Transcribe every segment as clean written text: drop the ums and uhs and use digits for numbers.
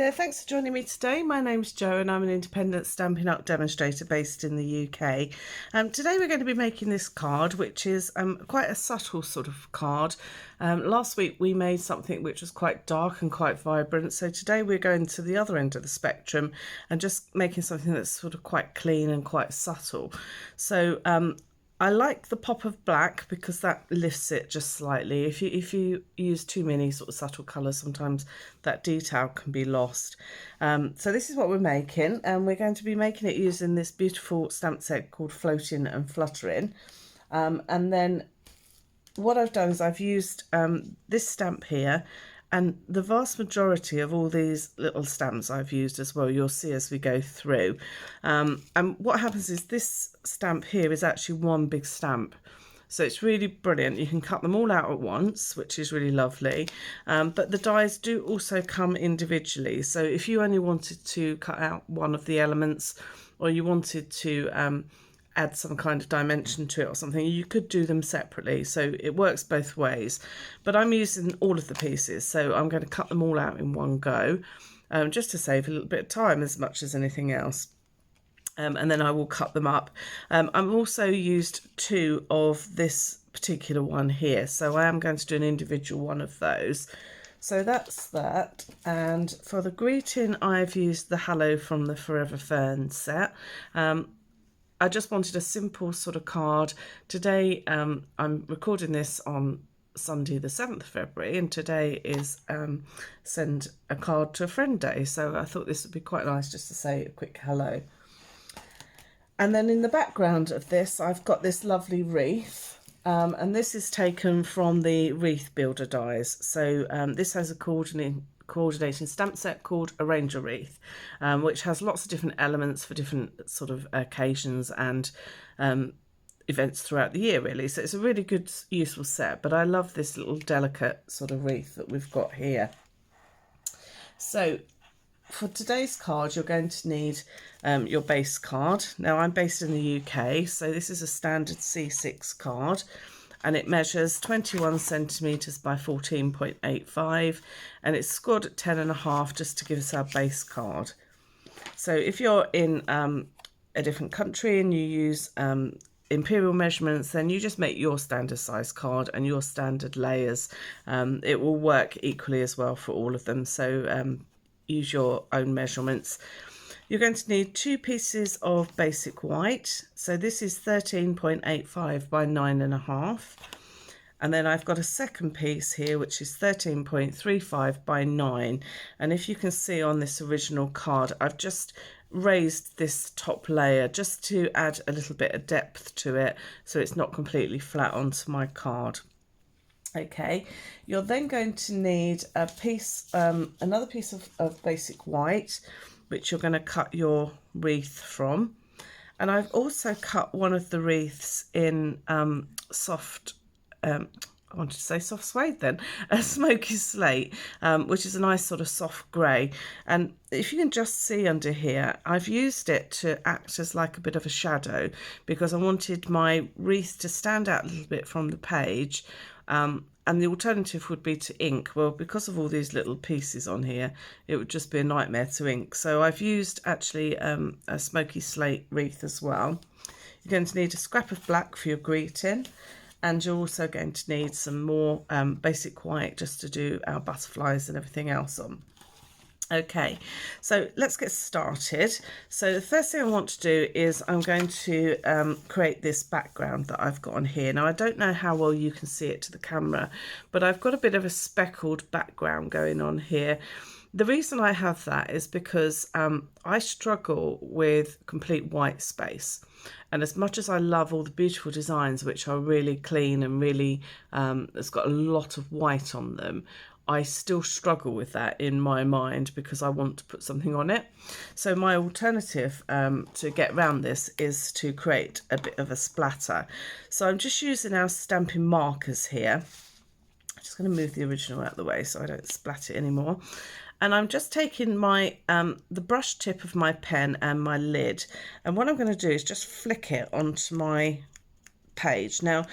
Hi there, thanks for joining me today. My name's Jo and I'm an independent Stampin' Up demonstrator based in the UK. Today we're going to be making this card, which is quite a subtle sort of card. Last week we made something which was quite dark and quite vibrant, so today we're going to the other end of the spectrum and just making something that's sort of quite clean and quite subtle. So I like the pop of black because that lifts it just slightly. If you use too many sort of subtle colours, sometimes that detail can be lost. So this is what we're making, and we're going to be making it using this beautiful stamp set called Floating and Fluttering. And then what I've done is I've used this stamp here, and the vast majority of all these little stamps I've used as well, you'll see as we go through. And what happens is this stamp here is actually one big stamp. So it's really brilliant. You can cut them all out at once, which is really lovely. But the dies do also come individually. So if you only wanted to cut out one of the elements, or you wanted to add some kind of dimension to it or something, you could do them separately, so it works both ways. But I'm using all of the pieces, so I'm going to cut them all out in one go, just to save a little bit of time as much as anything else. And then I will cut them up. I've also used two of this particular one here, so I am going to do an individual one of those. So that's that. And for the greeting, I've used the Hello from the Forever Fern set. I just wanted a simple sort of card. Today, I'm recording this on Sunday the 7th of February, and today is Send a Card to a Friend Day. So I thought this would be quite nice just to say a quick hello. And then in the background of this, I've got this lovely wreath. And this is taken from the Wreath Builder dies. So this has a coordinating stamp set called Arrange a Wreath, which has lots of different elements for different sort of occasions and events throughout the year, really. So it's a really good, useful set, but I love this little delicate sort of wreath that we've got here. So for today's card, you're going to need your base card. Now I'm based in the UK, so this is a standard C6 card, and it measures 21 centimetres by 14.85, and it's scored at 10.5 just to give us our base card. So if you're in a different country and you use imperial measurements, then you just make your standard size card and your standard layers. It will work equally as well for all of them, so use your own measurements. You're going to need two pieces of basic white. So this is 13.85 by 9.5. And then I've got a second piece here, which is 13.35 by 9. And if you can see on this original card, I've just raised this top layer just to add a little bit of depth to it, so it's not completely flat onto my card. Okay, you're then going to need a piece, another piece of basic white, which you're going to cut your wreath from. And I've also cut one of the wreaths in soft, I wanted to say soft suede then, a smoky slate, which is a nice sort of soft grey. And if you can just see under here, I've used it to act as like a bit of a shadow because I wanted my wreath to stand out a little bit from the page. And the alternative would be to ink. Well, because of all these little pieces on here, it would just be a nightmare to ink. So I've used actually a smoky slate wreath as well. You're going to need a scrap of black for your greeting, and you're also going to need some more basic white just to do our butterflies and everything else on. Okay, so let's get started. So the first thing I want to do is I'm going to create this background that I've got on here. Now I don't know how well you can see it to the camera, but I've got a bit of a speckled background going on here. The reason I have that is because I struggle with complete white space. And as much as I love all the beautiful designs, which are really clean and really, it's got a lot of white on them, I still struggle with that in my mind because I want to put something on it. So my alternative to get around this is to create a bit of a splatter. So I'm just using our stamping markers here. I'm just going to move the original out of the way so I don't splat it anymore. And I'm just taking my the brush tip of my pen and my lid, and what I'm going to do is just flick it onto my page. Now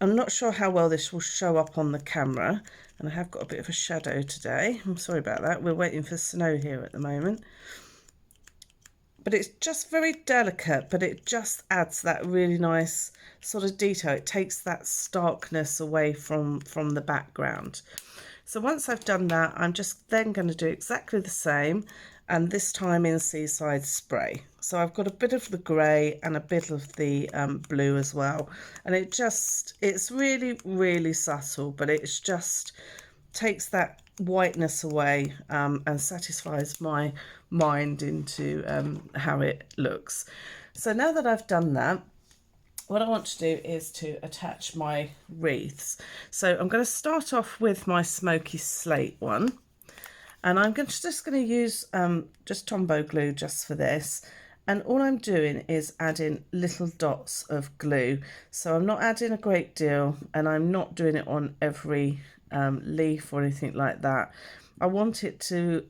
I'm not sure how well this will show up on the camera, and I have got a bit of a shadow today. I'm sorry about that. We're waiting for snow here at the moment. But it's just very delicate, but it just adds that really nice sort of detail. It takes that starkness away from the background. So once I've done that, I'm just then going to do exactly the same, and this time in Seaside Spray. So I've got a bit of the grey and a bit of the blue as well, and it's really, really subtle, but it's just takes that whiteness away and satisfies my mind into how it looks. So now that I've done that, what I want to do is to attach my wreaths. So I'm going to start off with my smoky slate one, and I'm just going to use just Tombow glue just for this. And all I'm doing is adding little dots of glue. So I'm not adding a great deal, and I'm not doing it on every leaf or anything like that. I want it to,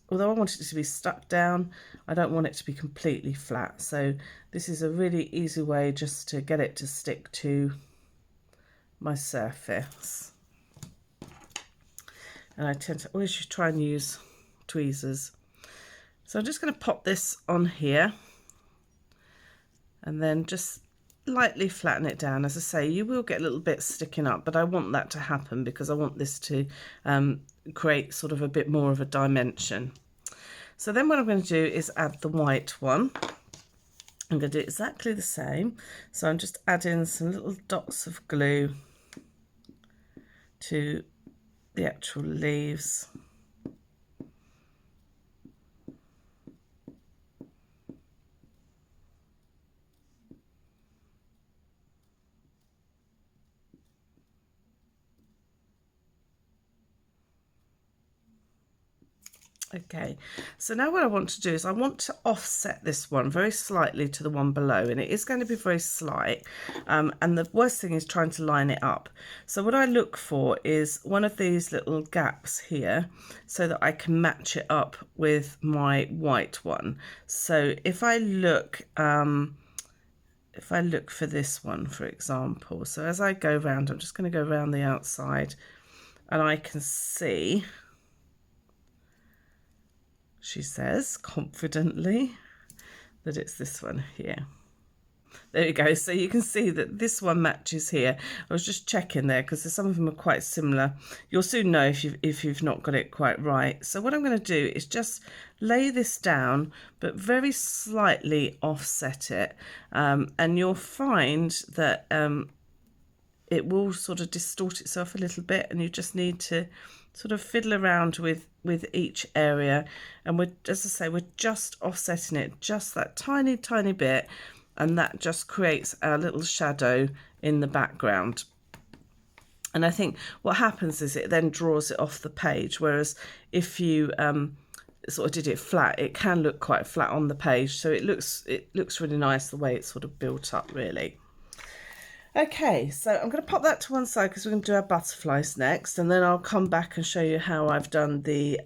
although I want it to be stuck down, I don't want it to be completely flat. So this is a really easy way just to get it to stick to my surface. And I tend to always try and use tweezers. So I'm just going to pop this on here and then just lightly flatten it down. As I say, you will get little bits sticking up, but I want that to happen because I want this to create sort of a bit more of a dimension. So then what I'm going to do is add the white one. I'm going to do exactly the same. So I'm just adding some little dots of glue to the actual leaves. Okay, so now what I want to do is I want to offset this one very slightly to the one below, and it is going to be very slight, and the worst thing is trying to line it up. So what I look for is one of these little gaps here so that I can match it up with my white one. So if I look for this one, for example, so as I go round, I'm just going to go around the outside, and I can see, she says confidently, that it's this one here. There you go. So you can see that this one matches here. I was just checking there because some of them are quite similar. You'll soon know if you've not got it quite right. So what I'm going to do is just lay this down, but very slightly offset it, and you'll find that it will sort of distort itself a little bit, and you just need to sort of fiddle around with each area. And we're, as I say, we're just offsetting it just that tiny bit, and that just creates our little shadow in the background. And I think what happens is it then draws it off the page, whereas if you sort of did it flat, it can look quite flat on the page. So it looks really nice the way it's sort of built up, really. Okay, so I'm going to pop that to one side because we're going to do our butterflies next, and then I'll come back and show you how I've done the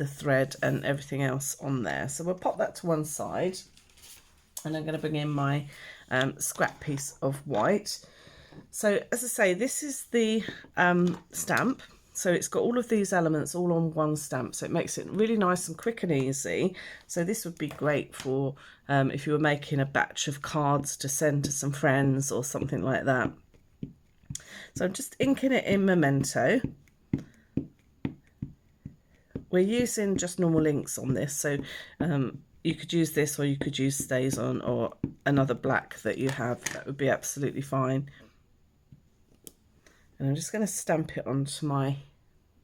thread and everything else on there. So we'll pop that to one side, and I'm going to bring in my scrap piece of white. So as I say, this is the stamp. So it's got all of these elements all on one stamp, so it makes it really nice and quick and easy. So this would be great for if you were making a batch of cards to send to some friends or something like that. So I'm just inking it in Memento. We're using just normal inks on this, so you could use this, or you could use StazOn or another black that you have. That would be absolutely fine. And I'm just going to stamp it onto my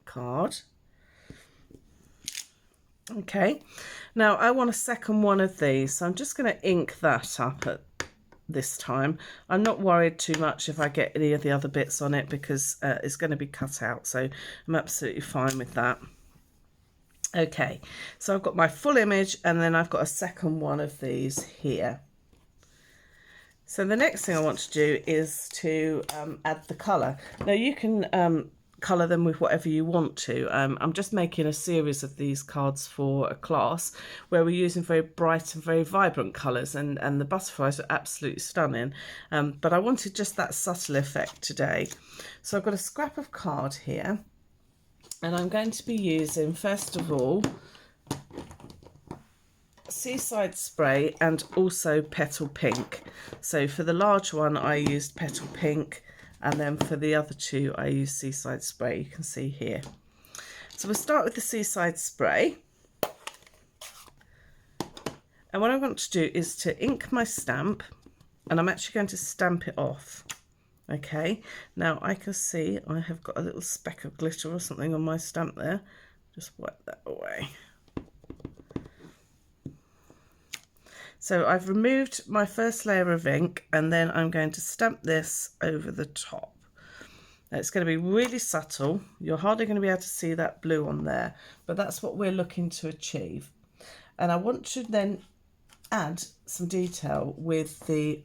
card. Okay, now I want a second one of these, so I'm just going to ink that up at this time. I'm not worried too much if I get any of the other bits on it because it's going to be cut out, so I'm absolutely fine with that. Okay, so I've got my full image, and then I've got a second one of these here. So the next thing I want to do is to add the colour. Now you can colour them with whatever you want to. I'm just making a series of these cards for a class where we're using very bright and very vibrant colours, and the butterflies are absolutely stunning, but I wanted just that subtle effect today. So I've got a scrap of card here, and I'm going to be using, first of all, Seaside Spray and also Petal Pink. So for the large one I used Petal Pink, and then for the other two I used Seaside Spray, you can see here. So we'll start with the Seaside Spray, and what I want to do is to ink my stamp, and I'm actually going to stamp it off. Okay, now I can see I have got a little speck of glitter or something on my stamp there. Just wipe that away. So I've removed my first layer of ink, and then I'm going to stamp this over the top. Now it's going to be really subtle. You're hardly going to be able to see that blue on there, but that's what we're looking to achieve. And I want to then add some detail with the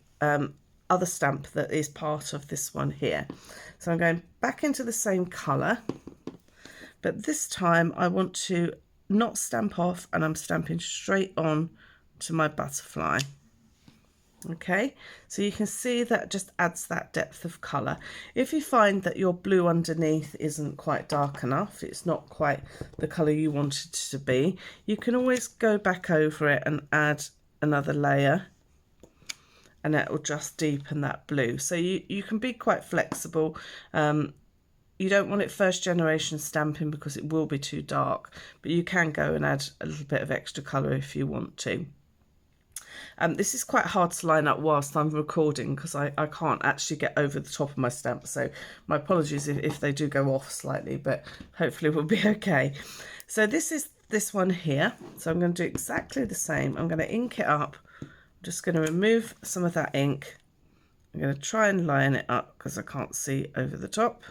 other stamp that is part of this one here. So I'm going back into the same colour, but this time I want to not stamp off, and I'm stamping straight on to my butterfly. Okay, so you can see that just adds that depth of colour. If you find that your blue underneath isn't quite dark enough, it's not quite the colour you want it to be, you can always go back over it and add another layer, and that will just deepen that blue. So you can be quite flexible. You don't want it first generation stamping because it will be too dark, but you can go and add a little bit of extra colour if you want to. This is quite hard to line up whilst I'm recording because I can't actually get over the top of my stamp, so my apologies if they do go off slightly, but hopefully we'll be okay. So this is this one here, so I'm going to do exactly the same. I'm going to ink it up. I'm just going to remove some of that ink. I'm going to try and line it up because I can't see over the top.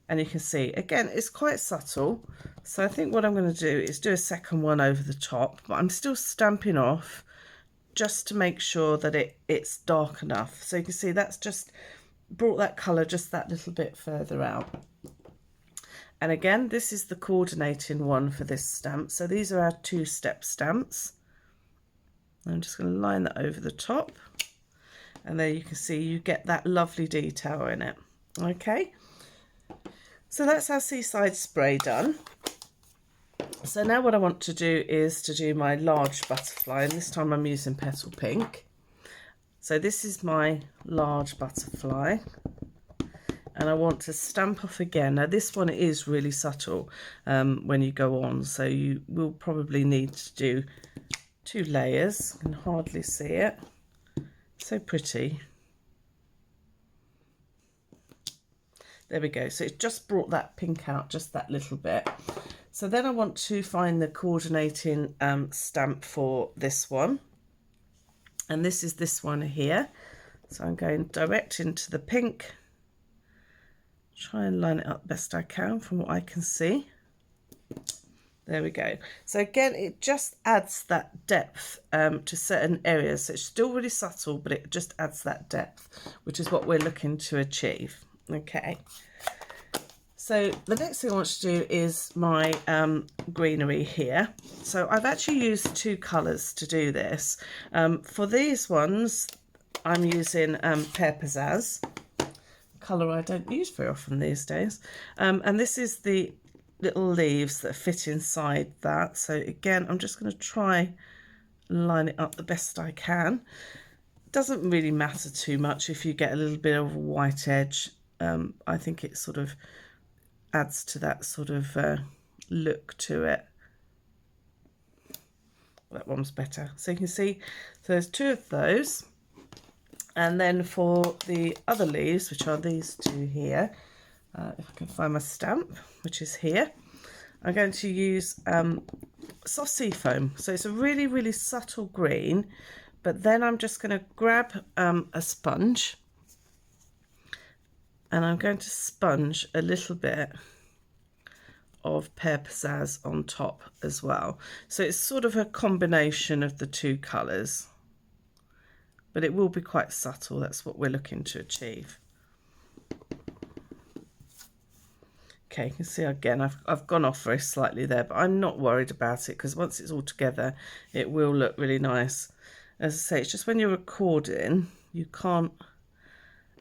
And you can see, again, it's quite subtle. So I think what I'm going to do is do a second one over the top, but I'm still stamping off just to make sure that it's dark enough. So you can see that's just brought that colour just that little bit further out. And again, this is the coordinating one for this stamp. So these are our 2-step stamps. I'm just going to line that over the top. And there you can see you get that lovely detail in it. Okay. So that's our Seaside Spray done. So now what I want to do is to do my large butterfly, and this time I'm using Petal Pink. So this is my large butterfly, and I want to stamp off again. Now this one is really subtle when you go on, so you will probably need to do 2 layers. You can hardly see it. So pretty. There we go. So it just brought that pink out just that little bit. So then I want to find the coordinating stamp for this one. And this is this one here. So I'm going direct into the pink. Try and line it up best I can from what I can see. There we go. So again, it just adds that depth to certain areas. So it's still really subtle, but it just adds that depth, which is what we're looking to achieve. Okay, so the next thing I want to do is my greenery here. So I've actually used 2 colours to do this. For these ones, I'm using Pear Pizzazz, a colour I don't use very often these days. And this is the little leaves that fit inside that. So again, I'm just going to try and line it up the best I can. It doesn't really matter too much if you get a little bit of a white edge. I think it sort of adds to that sort of look to it. That one's better. So you can see, so there's 2 of those. And then for the other leaves, which are these 2 here, if I can find my stamp, which is here, I'm going to use soft sea foam. So it's a really, really subtle green, but then I'm just going to grab a sponge, and I'm going to sponge a little bit of Pear Pizzazz on top as well. So it's sort of a combination of the 2 colours, but it will be quite subtle. That's what we're looking to achieve. Okay, you can see again I've gone off very slightly there, but I'm not worried about it because once it's all together it will look really nice. As I say, it's just when you're recording you can't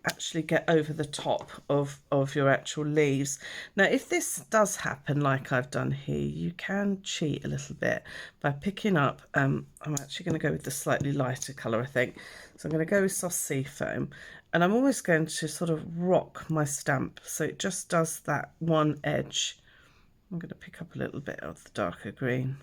actually get over the top of your actual leaves. Now if this does happen like I've done here, you can cheat a little bit by picking up I'm actually going to go with the slightly lighter colour, I think. So I'm going to go with soft sea foam, and I'm always going to sort of rock my stamp so it just does that one edge. I'm going to pick up a little bit of the darker green,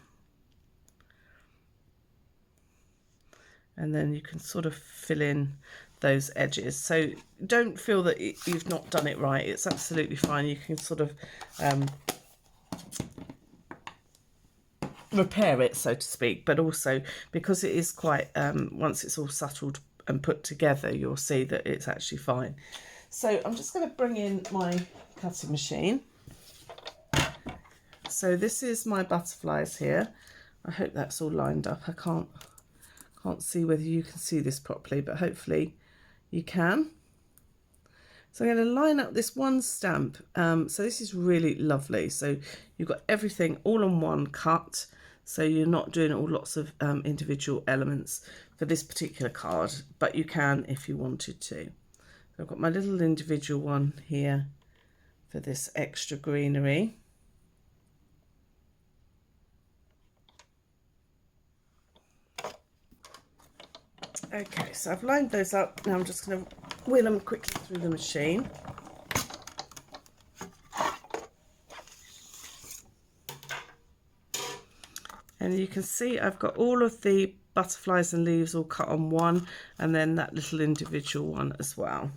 and then you can sort of fill in those edges. So don't feel that you've not done it right. It's absolutely fine. You can sort of repair it, so to speak, but also because it is quite once it's all settled and put together, you'll see that it's actually fine. So I'm just going to bring in my cutting machine. So this is my butterflies here. I hope that's all lined up. I can't see whether you can see this properly, but hopefully you can. So I'm going to line up this one stamp. So this is really lovely. So you've got everything all on one cut. So you're not doing all lots of individual elements for this particular card, but you can if you wanted to. So I've got my little individual one here for this extra greenery. Okay, so I've lined those up. Now I'm just going to wheel them quickly through the machine. And you can see I've got all of the butterflies and leaves all cut on one, and then that little individual one as well.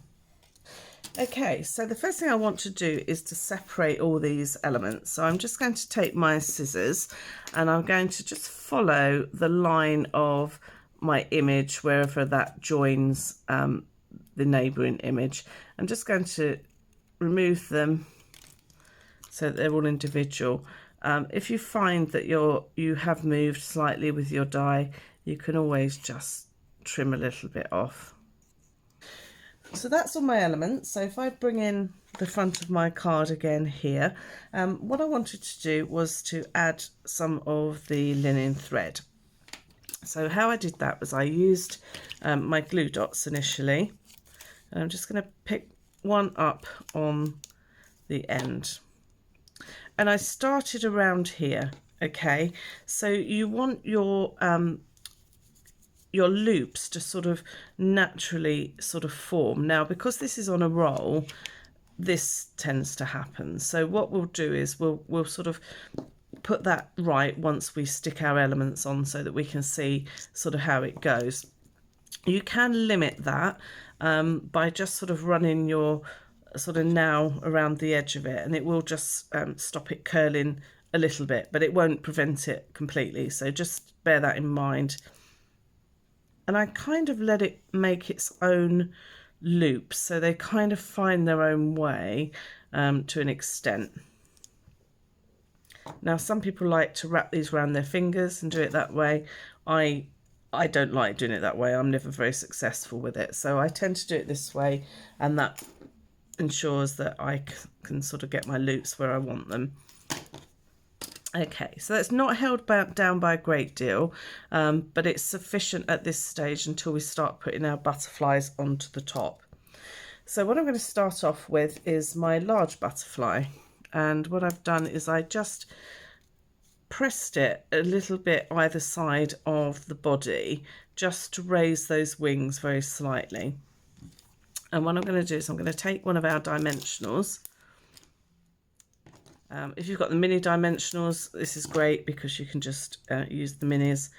Okay, so the first thing I want to do is to separate all these elements. So I'm just going to take my scissors and I'm going to just follow the line of my image wherever that joins the neighbouring image. I'm just going to remove them so that they're all individual. If you find that you have moved slightly with your die, you can always just trim a little bit off. So that's all my elements. So if I bring in the front of my card again here, what I wanted to do was to add some of the linen thread. So how I did that was I used my glue dots initially, and I'm just going to pick one up on the end. And I started around here, okay? So you want your loops to sort of naturally sort of form. Now, because this is on a roll, this tends to happen. So what we'll do is we'll sort of put that right once we stick our elements on so that we can see sort of how it goes. You can limit that by just sort of running your sort of now around the edge of it, and it will just stop it curling a little bit, but it won't prevent it completely. So just bear that in mind. And I kind of let it make its own loops, so they kind of find their own way to an extent. Now, some people like to wrap these around their fingers and do it that way. I don't like doing it that way. I'm never very successful with it. So I tend to do it this way, and that ensures that I can sort of get my loops where I want them. Okay, so that's not held down by a great deal, but it's sufficient at this stage until we start putting our butterflies onto the top. So what I'm going to start off with is my large butterfly. And what I've done is I just pressed it a little bit either side of the body just to raise those wings very slightly. And what I'm going to do is I'm going to take one of our dimensionals. If you've got the mini dimensionals, this is great because you can just use the minis.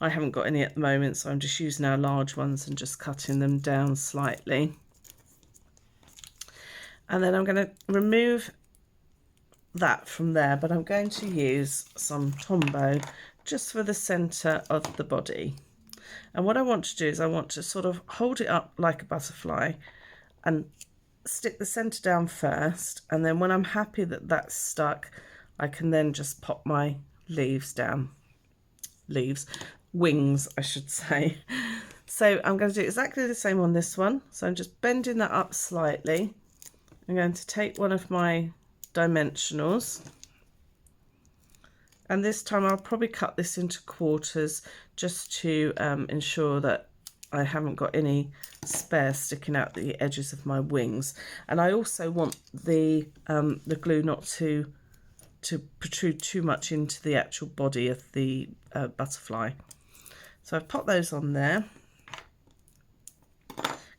I haven't got any at the moment, so I'm just using our large ones and just cutting them down slightly. And then I'm going to remove that from there, but I'm going to use some Tombow just for the center of the body. And what I want to do is I want to sort of hold it up like a butterfly and stick the center down first, and then when I'm happy that that's stuck, I can then just pop my leaves down. Wings, I should say. So I'm going to do exactly the same on this one. So I'm just bending that up slightly. I'm going to take one of my dimensionals. And this time I'll probably cut this into quarters just to ensure that I haven't got any spare sticking out the edges of my wings. And I also want the glue not to protrude too much into the actual body of the butterfly. So I've popped those on there.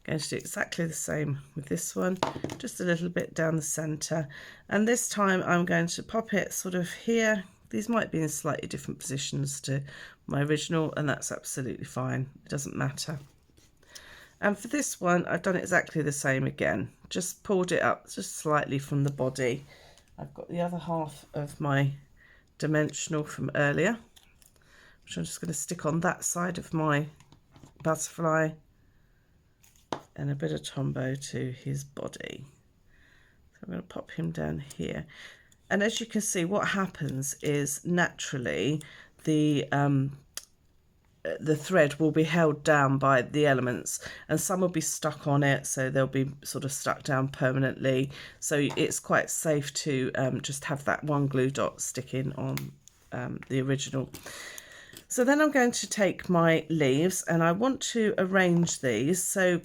Going to do exactly the same with this one, just a little bit down the centre. And this time I'm going to pop it sort of here. These might be in slightly different positions to my original, and that's absolutely fine. It doesn't matter. And for this one, I've done exactly the same again. Just pulled it up just slightly from the body. I've got the other half of my dimensional from earlier, which I'm just going to stick on that side of my butterfly, and a bit of Tombow to his body. So I'm going to pop him down here. And as you can see, what happens is naturally the thread will be held down by the elements, and some will be stuck on it, so they'll be sort of stuck down permanently. So it's quite safe to just have that one glue dot sticking on the original. So then I'm going to take my leaves and I want to arrange these. So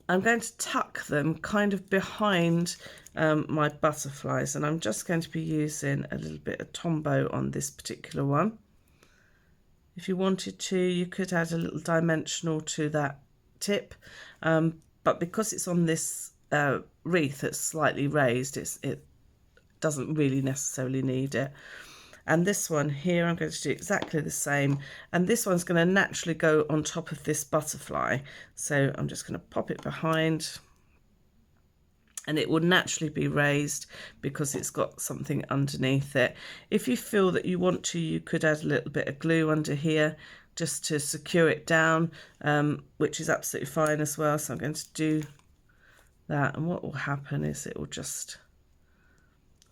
I'm going to tuck them kind of behind my butterflies, and I'm just going to be using a little bit of Tombow on this particular one. If you wanted to, you could add a little dimensional to that tip, but because it's on this wreath that's slightly raised, it doesn't really necessarily need it. And this one here, I'm going to do exactly the same, and this one's going to naturally go on top of this butterfly, so I'm just going to pop it behind, and it will naturally be raised because it's got something underneath it. If you feel that you want to, you could add a little bit of glue under here just to secure it down, which is absolutely fine as well. So I'm going to do that, and what will happen is it will just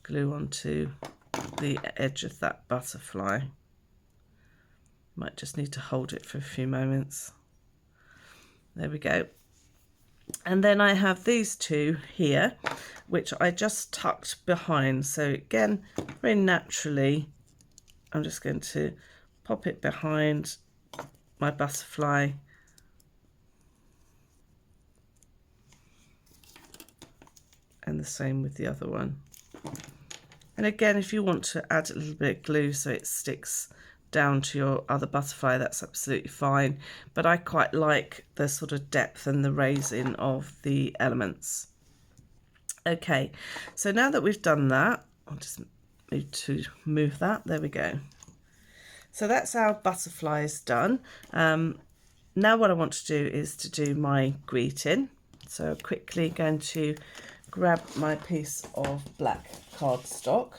glue onto the edge of that butterfly. Might just need to hold it for a few moments. There we go. And then I have these two here, which I just tucked behind. So again, very naturally, I'm just going to pop it behind my butterfly. And the same with the other one. And again, if you want to add a little bit of glue so it sticks down to your other butterfly, that's absolutely fine. But I quite like the sort of depth and the raising of the elements. Okay, so now that we've done that, I'll just need to move that. There we go. So that's our butterflies done. Now what I want to do is to do my greeting. So I'm quickly going to grab my piece of black cardstock.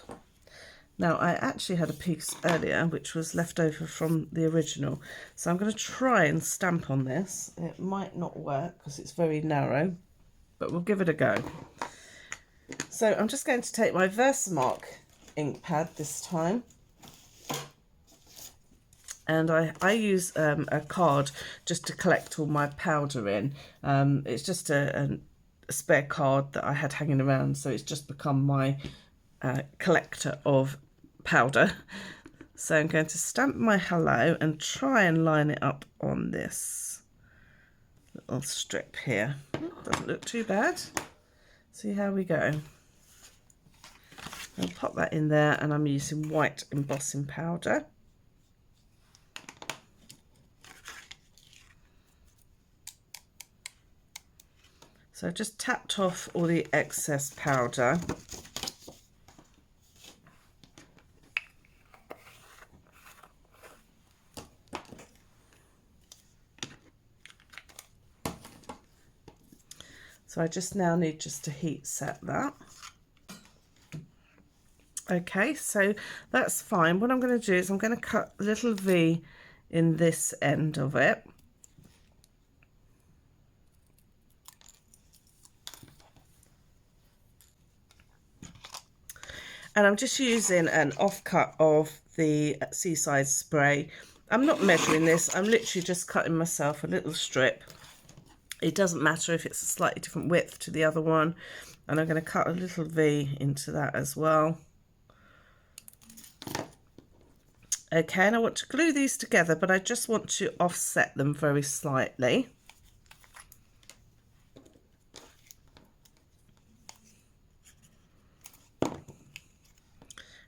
Now I actually had a piece earlier which was left over from the original, so I'm going to try and stamp on this. It might not work because it's very narrow, but we'll give it a go. So I'm just going to take my Versamark ink pad this time, and I use a card just to collect all my powder in. It's just a spare card that I had hanging around, so it's just become my collector of powder. So I'm going to stamp my hello and try and line it up on this little strip here. Doesn't look too bad. See how we go. I'll pop that in there, and I'm using white embossing powder. So I just tapped off all the excess powder. So I just now need just to heat set that. Okay, so that's fine. What I'm going to do is I'm going to cut a little V in this end of it. And I'm just using an offcut of the Seaside spray. I'm not measuring this, I'm literally just cutting myself a little strip. It doesn't matter if it's a slightly different width to the other one. And I'm going to cut a little V into that as well. Okay, and I want to glue these together, but I just want to offset them very slightly.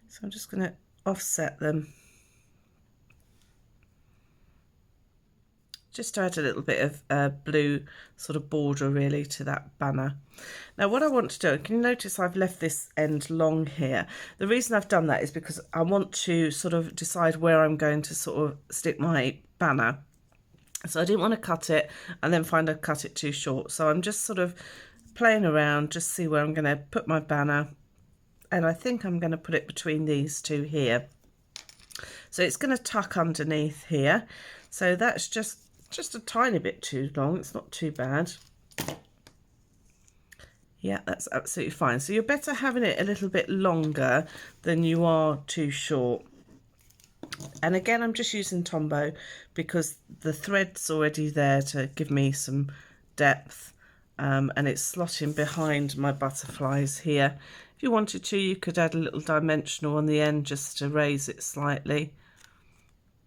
So I'm just going to offset them just to add a little bit of blue sort of border really to that banner. Now what I want to do, can you notice I've left this end long here? The reason I've done that is because I want to sort of decide where I'm going to sort of stick my banner. So I didn't want to cut it and then find I'd cut it too short. So I'm just sort of playing around, just see where I'm going to put my banner. And I think I'm going to put it between these two here. So it's going to tuck underneath here. So that's just a tiny bit too long. It's not too bad. Yeah, that's absolutely fine. So you're better having it a little bit longer than you are too short. And again, I'm just using Tombow because the thread's already there to give me some depth, and it's slotting behind my butterflies here. If you wanted to, you could add a little dimensional on the end just to raise it slightly,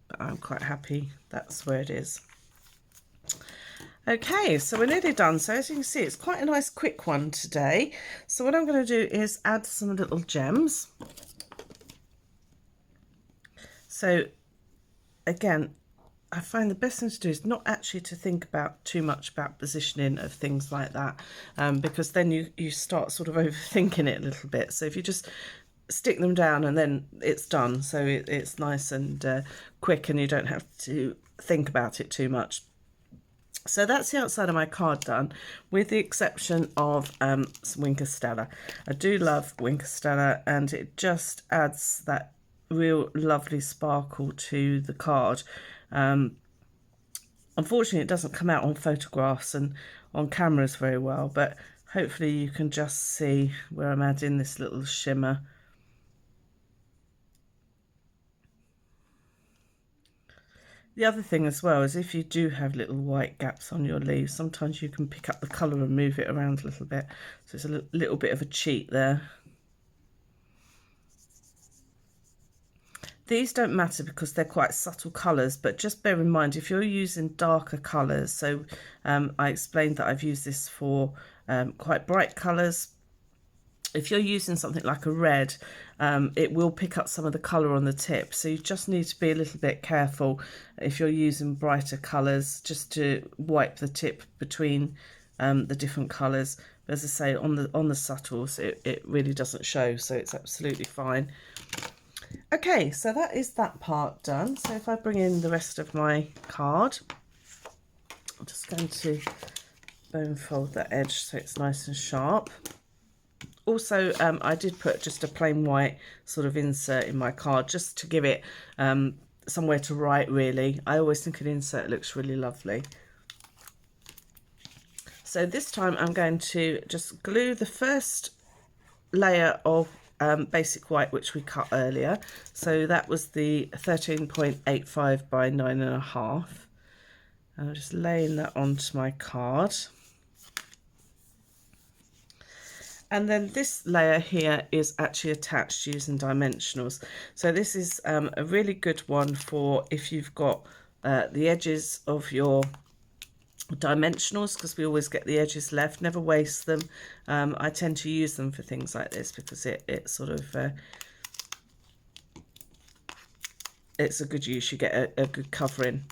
but I'm quite happy that's where it is. Okay, so we're nearly done. So as you can see, it's quite a nice quick one today. So what I'm going to do is add some little gems. So again, I find the best thing to do is not actually to think about too much about positioning of things like that, because then you start sort of overthinking it a little bit. So if you just stick them down and then it's done, so it's nice and quick and you don't have to think about it too much. So that's the outside of my card done, with the exception of some Wink of Stella. I do love Wink of Stella, and it just adds that real lovely sparkle to the card. Unfortunately, it doesn't come out on photographs and on cameras very well, but hopefully you can just see where I'm adding this little shimmer. The other thing as well is if you do have little white gaps on your leaves, sometimes you can pick up the colour and move it around a little bit. So it's a little bit of a cheat there. These don't matter because they're quite subtle colours, but just bear in mind if you're using darker colours, so I explained that I've used this for quite bright colours. If you're using something like a red, it will pick up some of the colour on the tip, so you just need to be a little bit careful if you're using brighter colours, just to wipe the tip between the different colours. But as I say, on the subtles, it really doesn't show, so it's absolutely fine. Okay, so that is that part done. So if I bring in the rest of my card, I'm just going to bone fold that edge so it's nice and sharp. Also, I did put just a plain white sort of insert in my card just to give it somewhere to write, really. I always think an insert looks really lovely. So this time I'm going to just glue the first layer of basic white which we cut earlier. So that was the 13.85 by 9.5. And I'm just laying that onto my card. And then this layer here is actually attached using dimensionals. So this is a really good one for if you've got the edges of your dimensionals, because we always get the edges left. Never waste them. I tend to use them for things like this because it sort of it's a good use. You get a good covering.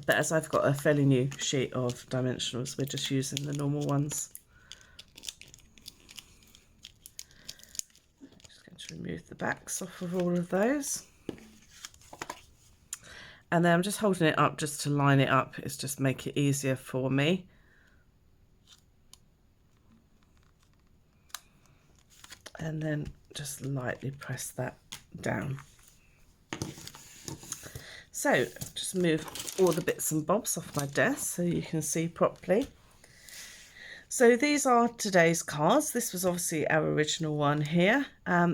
But as I've got a fairly new sheet of dimensionals, we're just using the normal ones. Just going to remove the backs off of all of those. And then I'm just holding it up just to line it up. It's just make it easier for me. And then just lightly press that down. So just move all the bits and bobs off my desk so you can see properly. So these are today's cards. This was obviously our original one here.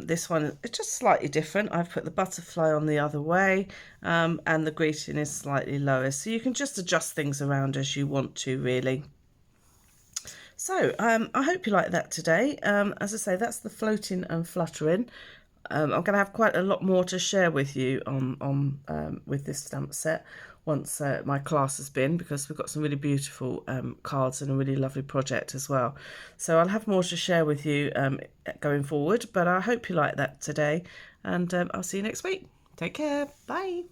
This one is just slightly different. I've put the butterfly on the other way, and the greeting is slightly lower. So you can just adjust things around as you want to, really. So I hope you like that today. As I say, that's the floating and fluttering. I'm going to have quite a lot more to share with you on with this stamp set once my class has been, because we've got some really beautiful cards and a really lovely project as well. So I'll have more to share with you going forward, but I hope you like that today, and I'll see you next week. Take care. Bye.